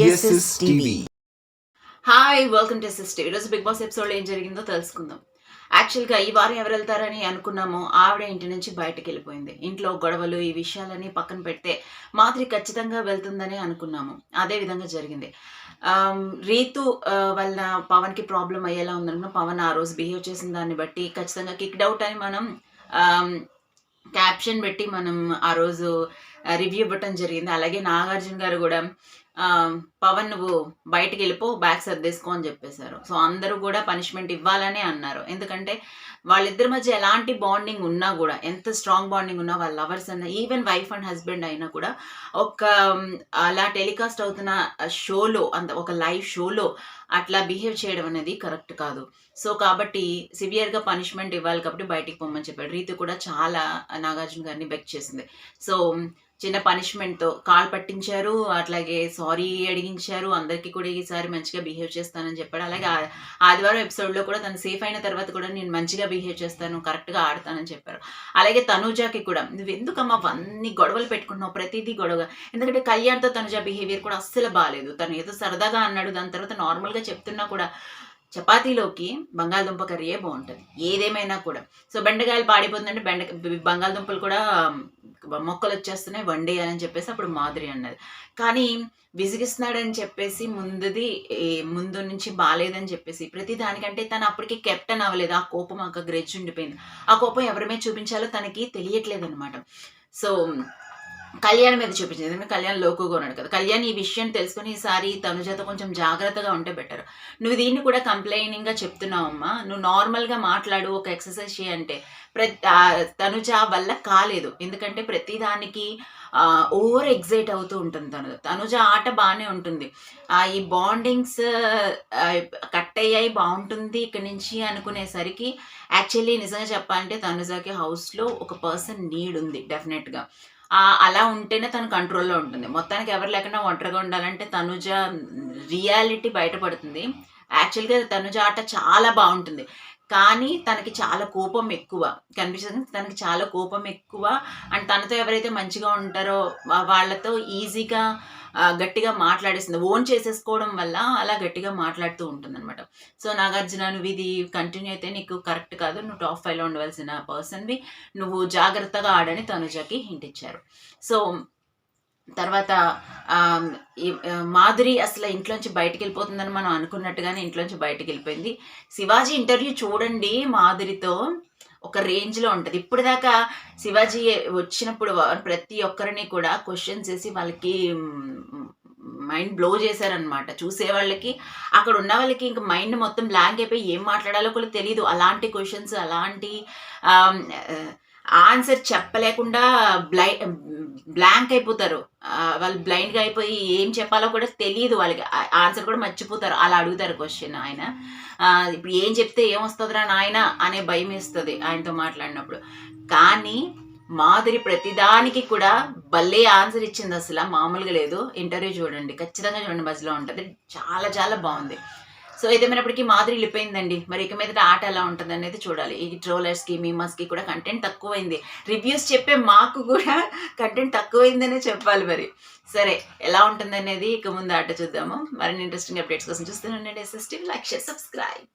SS TV. Hi, welcome to SS TV. ఈరోజు Bigg Boss episode ఏం జరిగిందో తెలుసుకుందాం. యాక్చువల్గా ఈ వారం ఎవరు వెళ్తారని అనుకున్నామో ఆవిడ ఇంటి నుంచి బయటకు వెళ్ళిపోయింది. ఇంట్లో గొడవలు ఈ విషయాలన్నీ పక్కన పెడితే మాధురి ఖచ్చితంగా వెళ్తుందని అనుకున్నాము. అదే విధంగా జరిగింది. రీతు వల్ల పవన్కి ప్రాబ్లం అయ్యేలా ఉందనుకున్న పవన్ ఆ రోజు బిహేవ్ చేసిన దాన్ని బట్టి ఖచ్చితంగా కిక్డ్ అవుట్ అని మనం క్యాప్షన్ పెట్టి మనం ఆ రోజు రివ్యూ ఇవ్వటం జరిగింది. అలాగే నాగార్జున గారు కూడా పవన్ నువ్వు బయటికి వెళ్ళిపో, బ్యాగ్ సర్దేసుకో అని చెప్పేశారు. సో అందరూ కూడా పనిష్మెంట్ ఇవ్వాలని అన్నారు. ఎందుకంటే వాళ్ళిద్దరి మధ్య ఎలాంటి బాండింగ్ ఉన్నా కూడా, ఎంత స్ట్రాంగ్ బాండింగ్ ఉన్నా, వాళ్ళ లవర్స్ అన్న, ఈవెన్ వైఫ్ అండ్ హస్బెండ్ అయినా కూడా ఒక అలా టెలికాస్ట్ అవుతున్న షోలో, ఒక లైవ్ షోలో అట్లా బిహేవ్ చేయడం అనేది కరెక్ట్ కాదు. సో కాబట్టి సివియర్గా పనిష్మెంట్ ఇవ్వాలి కాబట్టి బయటికి పొమ్మని చెప్పాడు. రీతు కూడా చాలా నాగార్జున గారిని బెక్ చేసింది. సో చిన్న పనిష్మెంట్తో కాల్ పట్టించారు, అట్లాగే సారీ అడిగించారు. అందరికీ కూడా ఈసారి మంచిగా బిహేవ్ చేస్తానని చెప్పాడు. అలాగే ఆదివారం ఎపిసోడ్లో కూడా తను సేఫ్ అయిన తర్వాత కూడా నేను మంచిగా బిహేవ్ చేస్తాను, కరెక్ట్గా ఆడతానని చెప్పారు. అలాగే తనుజాకి కూడా నువ్వు ఎందుకమ్మా అన్ని గొడవలు పెట్టుకున్నావు, ప్రతిదీ గొడవ. ఎందుకంటే కళ్యాణ్తో తనుజా బిహేవియర్ కూడా అస్సలు బాగాలేదు. తను ఏదో సరదాగా అన్నాడు, దాని తర్వాత నార్మల్గా చెప్తున్నా కూడా చపాతీలోకి బంగాళదుంప కర్రీయే బాగుంటుంది ఏదేమైనా కూడా. సో బెండకాయలు పాడిపోతుందంటే బంగాళదుంపలు కూడా మొక్కలు వచ్చేస్తున్నాయి, వండేయాలని చెప్పేసి అప్పుడు మాధురి అన్నది. కానీ విసిగిస్తున్నాడని చెప్పేసి ముందు నుంచి బాగాలేదని చెప్పేసి ప్రతి దానికంటే తను అప్పటికి కెప్టెన్ అవ్వలేదు. ఆ కోపం ఒక గ్రెడ్జ్ ఉండిపోయింది. ఆ కోపం ఎవరి చూపించాలో తనకి తెలియట్లేదు అనమాట. సో కళ్యాణ్ మీద చూపించింది. ఎందుకంటే కళ్యాణ్ లోకుగా ఉన్నాడు కదా. కళ్యాణ్ ఈ విషయం తెలుసుకుని ఈసారి తనుజతో కొంచెం జాగ్రత్తగా ఉంటే బెటర్. నువ్వు దీన్ని కూడా కంప్లైనింగ్గా చెప్తున్నావమ్మా, నువ్వు నార్మల్గా మాట్లాడు, ఒక ఎక్సర్సైజ్ చేయంటే తనుజ వల్ల కాలేదు. ఎందుకంటే ప్రతిదానికి ఓవర్ ఎగ్జైట్ అవుతూ ఉంటుంది తనుజ ఆట బాగానే ఉంటుంది. ఈ బాండింగ్స్ కట్ అయ్యాయి, బాగుంటుంది ఇక్కడి నుంచి అనుకునేసరికి యాక్చువల్లీ నిజంగా చెప్పాలంటే తనుజకి హౌస్లో ఒక పర్సన్ నీడ్ ఉంది డెఫినెట్గా. అలా ఉంటేనే తను కంట్రోల్లో ఉంటుంది. మొత్తానికి ఎవరు లేకుండా ఒంటరిగా ఉండాలంటే తనుజ రియాలిటీ బయటపడుతుంది. యాక్చువల్గా తనుజ ఆట చాలా బాగుంటుంది, కానీ తనకి చాలా కోపం ఎక్కువ కనిపిస్తుంది. తనకి చాలా కోపం ఎక్కువ. అండ్ తనతో ఎవరైతే మంచిగా ఉంటారో వాళ్ళతో ఈజీగా గట్టిగా మాట్లాడేస్తుంది. ఓన్ చేసేసుకోవడం వల్ల అలా గట్టిగా మాట్లాడుతూ ఉంటుంది అనమాట. సో నాగార్జున, నువ్వు ఇది కంటిన్యూ అయితే నీకు కరెక్ట్ కాదు, నువ్వు టాప్ 5లో ఉండవలసిన పర్సన్వి, నువ్వు జాగ్రత్తగా ఆడని తనుజకి హింట్ ఇచ్చారు. సో తర్వాత మాధురి అసలు ఇంట్లోంచి బయటికి వెళ్ళిపోతుందని మనం అనుకున్నట్టుగానే ఇంట్లోంచి బయటికి వెళ్ళిపోయింది. శివాజీ ఇంటర్వ్యూ చూడండి, మాధురితో ఒక రేంజ్లో ఉంటుంది. ఇప్పుడు దాకా శివాజీ వచ్చినప్పుడు ప్రతి ఒక్కరిని కూడా క్వశ్చన్స్ చేసి వాళ్ళకి మైండ్ బ్లో చేశారనమాట. చూసే వాళ్ళకి, అక్కడ ఉన్న వాళ్ళకి ఇంకా మైండ్ మొత్తం బ్లాంక్ అయిపోయి ఏం మాట్లాడాలో కూడా తెలియదు. అలాంటి క్వశ్చన్స్, అలాంటి ఆన్సర్ చెప్పలేకుండా బ్లాంక్ అయిపోతారు. వాళ్ళు బ్లైండ్గా అయిపోయి ఏం చెప్పాలో కూడా తెలియదు వాళ్ళకి. ఆన్సర్ కూడా మర్చిపోతారు. అలా అడుగుతారు క్వశ్చన్. ఆయన ఇప్పుడు ఏం చెప్తే ఏమొస్తుందిరా నాయన అనే భయం వేస్తుంది ఆయనతో మాట్లాడినప్పుడు. కానీ మాధురి ప్రతిదానికి కూడా భలే ఆన్సర్ ఇచ్చింది. అసలు మామూలుగా లేదు. ఇంటర్వ్యూ చూడండి, ఖచ్చితంగా చూడండి, మధ్యలో ఉంటుంది. చాలా చాలా బాగుంది. సో ఏదేమైనప్పటికీ మాధురి వెళ్ళిపోయిందండి. మరి ఇక మీద ఆట ఎలా ఉంటుంది అనేది చూడాలి. ఈ ట్రోలర్స్కి, మీమర్స్కి కూడా కంటెంట్ తక్కువైంది. రివ్యూస్ చెప్పే మాకు కూడా కంటెంట్ తక్కువైందనే చెప్పాలి. మరి సరే, ఎలా ఉంటుంది అనేది ఇక ముందు ఆట చూద్దాము. మరిన్ని ఇంట్రెస్టింగ్ అప్డేట్స్ కోసం చూస్తూనే ఉండండి SS TV. Like, share, subscribe.